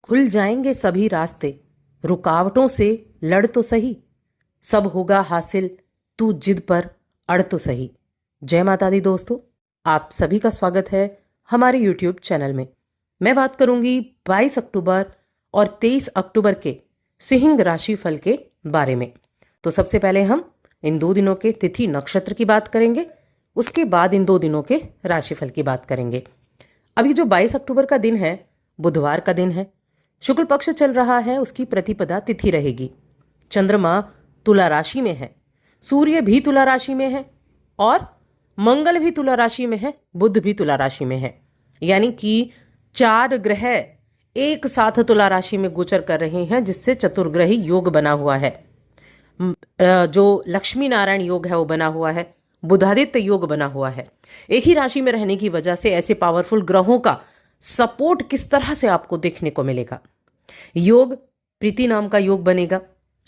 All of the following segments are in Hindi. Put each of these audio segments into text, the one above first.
खुल जाएंगे सभी रास्ते, रुकावटों से लड़ तो सही, सब होगा हासिल, तू जिद पर अड़ तो सही। जय माता दी दोस्तों, आप सभी का स्वागत है हमारे YouTube चैनल में। मैं बात करूंगी 22 अक्टूबर और 23 अक्टूबर के सिंह राशि फल के बारे में। तो सबसे पहले हम इन 2 दिनों के तिथि नक्षत्र की बात करेंगे, उसके बाद इन 2 दिनों के राशिफल की बात करेंगे। अभी जो 22 अक्टूबर का दिन है, बुधवार का दिन है, शुक्ल पक्ष चल रहा है, उसकी प्रतिपदा तिथि रहेगी। चंद्रमा तुला राशि में है, सूर्य भी तुला राशि में है और मंगल भी तुला राशि में है, बुध भी तुला राशि में है। यानी कि 4 ग्रह एक साथ तुला राशि में गोचर कर रहे हैं, जिससे चतुर्ग्रही योग बना हुआ है। जो लक्ष्मी नारायण योग है वो बना हुआ है, बुधादित्य योग बना हुआ है। एक ही राशि में रहने की वजह से ऐसे पावरफुल ग्रहों का सपोर्ट किस तरह से आपको देखने को मिलेगा। योग प्रीति नाम का योग बनेगा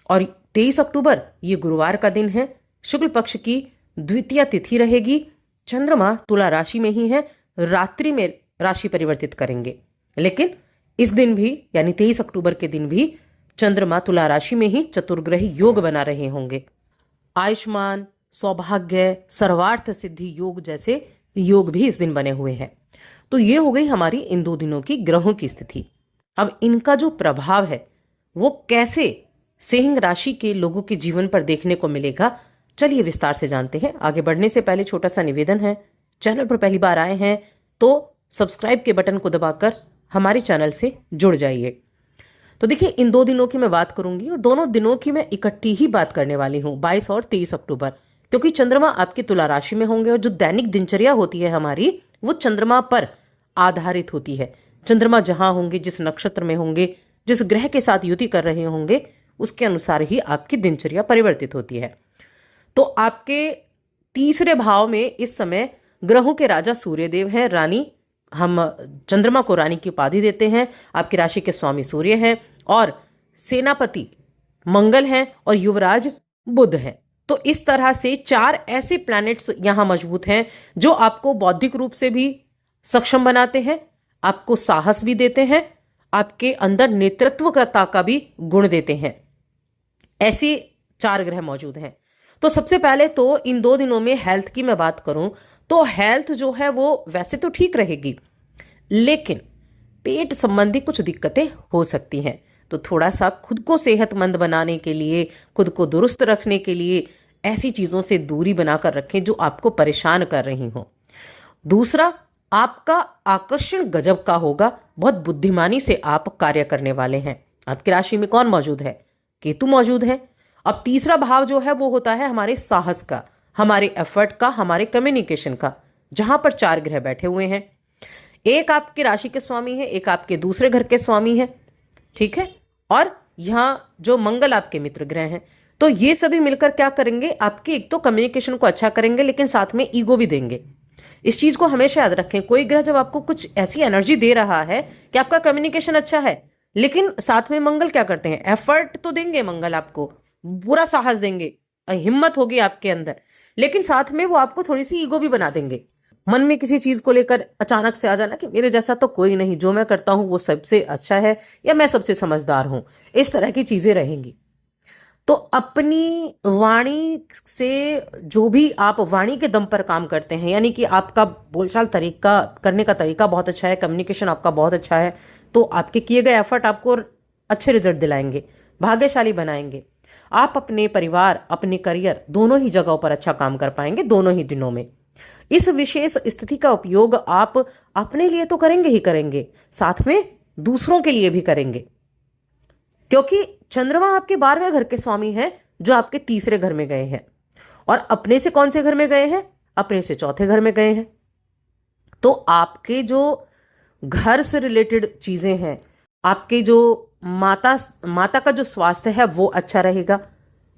और 23 अक्टूबर ये गुरुवार का दिन है, शुक्ल पक्ष की द्वितीय तिथि रहेगी। चंद्रमा तुला राशि में ही है, रात्रि में राशि परिवर्तित करेंगे, लेकिन इस दिन भी यानी 23 अक्टूबर के दिन भी चंद्रमा तुला राशि में ही चतुर्ग्रही योग बना रहे होंगे। आयुष्मान, सौभाग्य, सर्वार्थ सिद्धि योग जैसे योग भी इस दिन बने हुए हैं। तो ये हो गई हमारी इन 2 दिनों की ग्रहों की स्थिति। अब इनका जो प्रभाव है वो कैसे सिंह राशि के लोगों के जीवन पर देखने को मिलेगा, चलिए विस्तार से जानते हैं। आगे बढ़ने से पहले छोटा सा निवेदन है, चैनल पर पहली बार आए हैं तो सब्सक्राइब के बटन को दबाकर हमारे चैनल से जुड़ जाइए। तो देखिए, इन 2 दिनों की मैं बात करूंगी और दोनों दिनों की मैं इकट्ठी ही बात करने वाली हूं, 22 और 23 अक्टूबर, क्योंकि चंद्रमा आपकी तुला राशि में होंगे और जो दैनिक दिनचर्या होती है हमारी, वो चंद्रमा पर आधारित होती है। चंद्रमा जहां होंगे, जिस नक्षत्र में होंगे, जिस ग्रह के साथ युति कर रहे होंगे, उसके अनुसार ही आपकी दिनचर्या परिवर्तित होती है। तो आपके तीसरे भाव में इस समय ग्रहों के राजा सूर्यदेव हैं, रानी, हम चंद्रमा को रानी की उपाधि देते हैं। आपकी राशि के स्वामी सूर्य हैं और सेनापति मंगल हैं और युवराज बुध हैं। तो इस तरह से 4 ऐसे प्लैनेट्स यहां मजबूत हैं जो आपको बौद्धिक रूप से भी सक्षम बनाते हैं, आपको साहस भी देते हैं, आपके अंदर नेतृत्वकता का भी गुण देते हैं। ऐसे 4 ग्रह मौजूद हैं। तो सबसे पहले तो इन 2 दिनों में हेल्थ की मैं बात करूं तो हेल्थ जो है वो वैसे तो ठीक रहेगी, लेकिन पेट संबंधी कुछ दिक्कतें हो सकती हैं। तो थोड़ा सा खुद को सेहतमंद बनाने के लिए, खुद को दुरुस्त रखने के लिए ऐसी चीजों से दूरी बनाकर रखें जो आपको परेशान कर रही हों। दूसरा, आपका आकर्षण गजब का होगा, बहुत बुद्धिमानी से आप कार्य करने वाले हैं। आपकी राशि में कौन मौजूद है? केतु मौजूद है। अब तीसरा भाव जो है वो होता है हमारे साहस का, हमारे एफर्ट का, हमारे कम्युनिकेशन का, जहां पर 4 ग्रह बैठे हुए हैं। एक आपके राशि के स्वामी है, एक आपके दूसरे घर के स्वामी है, ठीक है, और यहां जो मंगल आपके मित्र ग्रह हैं। तो ये सभी मिलकर क्या करेंगे, आपके एक तो कम्युनिकेशन को अच्छा करेंगे, लेकिन साथ में ईगो भी देंगे। इस चीज को हमेशा याद रखें, कोई ग्रह जब आपको कुछ ऐसी एनर्जी दे रहा है कि आपका कम्युनिकेशन अच्छा है, लेकिन साथ में मंगल क्या करते हैं, एफर्ट तो देंगे, मंगल आपको पूरा साहस देंगे, हिम्मत होगी आपके अंदर, लेकिन साथ में वो आपको थोड़ी सी ईगो भी बना देंगे। मन में किसी चीज को लेकर अचानक से आ जाना कि मेरे जैसा तो कोई नहीं, जो मैं करता हूं वो सबसे अच्छा है, या मैं सबसे समझदार हूं, इस तरह की चीजें रहेंगी। तो अपनी वाणी से, जो भी आप वाणी के दम पर काम करते हैं, यानी कि आपका बोलचाल तरीका, करने का तरीका बहुत अच्छा है, कम्युनिकेशन आपका बहुत अच्छा है, तो आपके किए गए एफर्ट आपको अच्छे रिजल्ट दिलाएंगे, भाग्यशाली बनाएंगे। आप अपने परिवार, अपने करियर, दोनों ही जगहों पर अच्छा काम कर पाएंगे दोनों ही दिनों में। इस विशेष स्थिति का उपयोग आप अपने लिए तो करेंगे ही करेंगे, साथ में दूसरों के लिए भी करेंगे, क्योंकि चंद्रमा आपके 12वें घर के स्वामी हैं, जो आपके तीसरे घर में गए हैं, और अपने से कौन से घर में गए हैं, अपने से चौथे घर में गए हैं। तो आपके जो घर से रिलेटेड चीजें हैं, आपके जो माता का जो स्वास्थ्य है वो अच्छा रहेगा,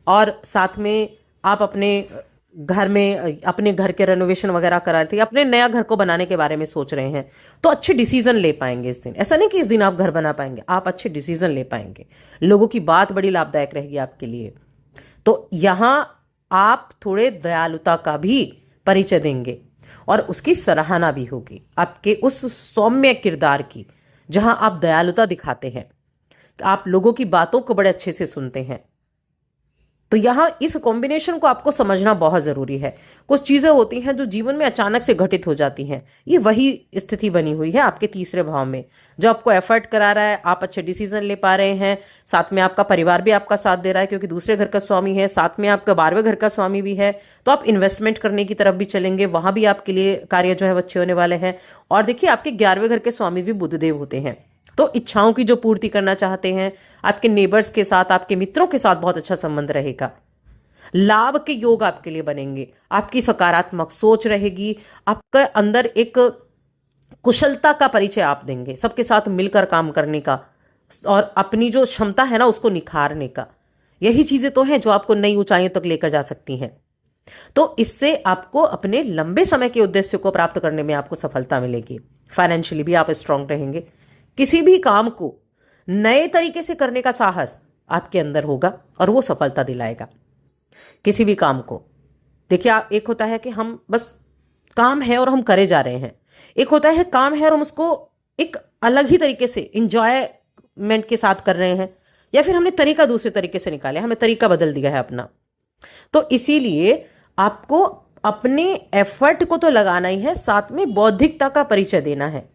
और साथ में आप अपने घर में, अपने घर के रेनोवेशन वगैरह करा रहे थे, अपने नया घर को बनाने के बारे में सोच रहे हैं, तो अच्छे डिसीजन ले पाएंगे इस दिन। ऐसा नहीं कि इस दिन आप घर बना पाएंगे, आप अच्छे डिसीजन ले पाएंगे, लोगों की बात बड़ी लाभदायक रहेगी आपके लिए। तो यहां आप थोड़े दयालुता का भी परिचय देंगे और उसकी सराहना भी होगी, आपके उस सौम्य किरदार की, जहां आप दयालुता दिखाते हैं, आप लोगों की बातों को बड़े अच्छे से सुनते हैं। तो यहां इस कॉम्बिनेशन को आपको समझना बहुत जरूरी है। कुछ चीजें होती हैं जो जीवन में अचानक से घटित हो जाती हैं, ये वही स्थिति बनी हुई है आपके तीसरे भाव में, जो आपको एफर्ट करा रहा है, आप अच्छे डिसीजन ले पा रहे हैं, साथ में आपका परिवार भी आपका साथ दे रहा है क्योंकि दूसरे घर का स्वामी है, साथ में आपका 12वें घर का स्वामी भी है। तो आप इन्वेस्टमेंट करने की तरफ भी चलेंगे, वहां भी आपके लिए कार्य जो है वो अच्छे होने वाले हैं। और देखिए, आपके 11वें घर के स्वामी भी बुधदेव होते हैं, तो इच्छाओं की जो पूर्ति करना चाहते हैं, आपके नेबर्स के साथ, आपके मित्रों के साथ बहुत अच्छा संबंध रहेगा। लाभ के योग आपके लिए बनेंगे, आपकी सकारात्मक सोच रहेगी, आपके अंदर एक कुशलता का परिचय आप देंगे, सबके साथ मिलकर काम करने का और अपनी जो क्षमता है ना उसको निखारने का। यही चीजें तो हैं जो आपको नई ऊंचाइयों तक लेकर जा सकती हैं। तो इससे आपको अपने लंबे समय के उद्देश्य को प्राप्त करने में आपको सफलता मिलेगी। फाइनेंशियली भी आप स्ट्रांग रहेंगे। किसी भी काम को नए तरीके से करने का साहस आपके अंदर होगा और वो सफलता दिलाएगा। किसी भी काम को देखिए, एक होता है कि हम बस काम है और हम करे जा रहे हैं, एक होता है काम है और हम उसको एक अलग ही तरीके से इंजॉयमेंट के साथ कर रहे हैं, या फिर हमने तरीका दूसरे तरीके से निकाला, हमें तरीका बदल दिया है अपना। तो इसीलिए आपको अपने एफर्ट को तो लगाना ही है, साथ में बौद्धिकता का परिचय देना है।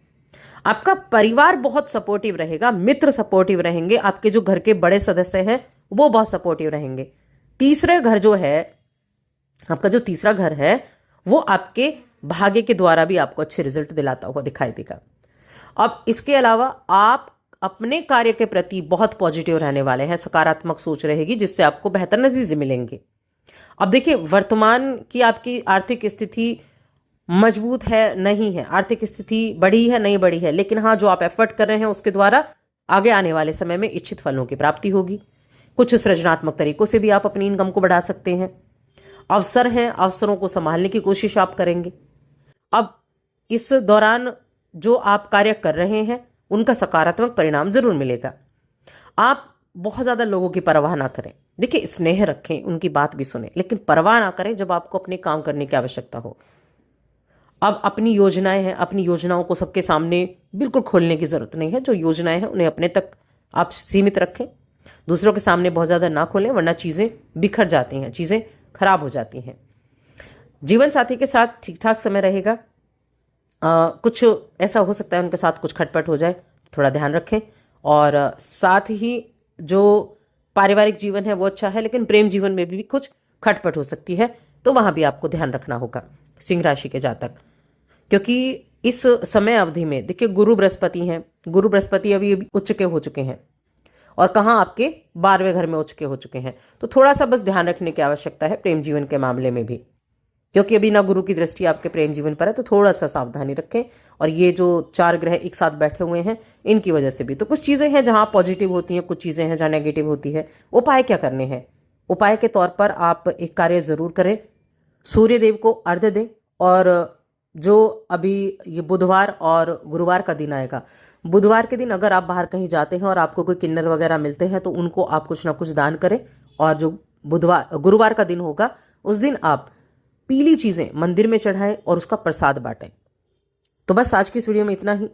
आपका परिवार बहुत सपोर्टिव रहेगा, मित्र सपोर्टिव रहेंगे, आपके जो घर के बड़े सदस्य हैं वो बहुत सपोर्टिव रहेंगे। तीसरे घर जो है, आपका जो तीसरा घर है, वो आपके भाग्य के द्वारा भी आपको अच्छे रिजल्ट दिलाता हुआ दिखाई देगा। अब इसके अलावा आप अपने कार्य के प्रति बहुत पॉजिटिव रहने वाले हैं, सकारात्मक सोच रहेगी जिससे आपको बेहतर नतीजे मिलेंगे। अब देखिए, वर्तमान की आपकी आर्थिक स्थिति मजबूत है नहीं है, आर्थिक स्थिति बढ़ी है नहीं बढ़ी है, लेकिन हाँ, जो आप एफर्ट कर रहे हैं उसके द्वारा आगे आने वाले समय में इच्छित फलों की प्राप्ति होगी। कुछ सृजनात्मक तरीकों से भी आप अपनी इनकम को बढ़ा सकते हैं। अवसर हैं, अवसरों को संभालने की कोशिश आप करेंगे। अब इस दौरान जो आप कार्य कर रहे हैं उनका सकारात्मक परिणाम जरूर मिलेगा। आप बहुत ज्यादा लोगों की परवाह ना करें। देखिए, स्नेह रखें, उनकी बात भी सुने, लेकिन परवाह ना करें जब आपको अपने काम करने की आवश्यकता हो। अब अपनी योजनाएं हैं, अपनी योजनाओं को सबके सामने बिल्कुल खोलने की जरूरत नहीं है। जो योजनाएं हैं उन्हें अपने तक आप सीमित रखें, दूसरों के सामने बहुत ज्यादा ना खोलें, वरना चीजें बिखर जाती हैं, चीजें खराब हो जाती हैं। जीवन साथी के साथ ठीक ठाक समय रहेगा। कुछ ऐसा हो सकता है उनके साथ कुछ खटपट हो जाए, थोड़ा ध्यान रखें। और साथ ही जो पारिवारिक जीवन है वो अच्छा है, लेकिन प्रेम जीवन में भी कुछ खटपट हो सकती है, तो वहां भी आपको ध्यान रखना होगा सिंह राशि के जातक। क्योंकि इस समय अवधि में देखिए, गुरु बृहस्पति हैं, गुरु बृहस्पति अभी उच्च के हो चुके हैं और कहाँ आपके 12वें घर में उच्च के हो चुके हैं। तो थोड़ा सा बस ध्यान रखने की आवश्यकता है प्रेम जीवन के मामले में भी, क्योंकि अभी ना गुरु की दृष्टि आपके प्रेम जीवन पर है, तो थोड़ा सा सावधानी रखें। और ये जो 4 ग्रह एक साथ बैठे हुए हैं इनकी वजह से भी तो कुछ चीजें हैं जहां पॉजिटिव होती हैं, कुछ चीजें हैं जहां नेगेटिव होती है। उपाय क्या करने हैं? उपाय के तौर पर आप एक कार्य जरूर करें, सूर्य देव को अर्घ्य दें। और जो अभी ये बुधवार और गुरुवार का दिन आएगा, बुधवार के दिन अगर आप बाहर कहीं जाते हैं और आपको कोई किन्नर वगैरह मिलते हैं तो उनको आप कुछ ना कुछ दान करें। और जो गुरुवार का दिन होगा उस दिन आप पीली चीजें मंदिर में चढ़ाएं और उसका प्रसाद बांटें। तो बस आज की इस वीडियो में इतना ही।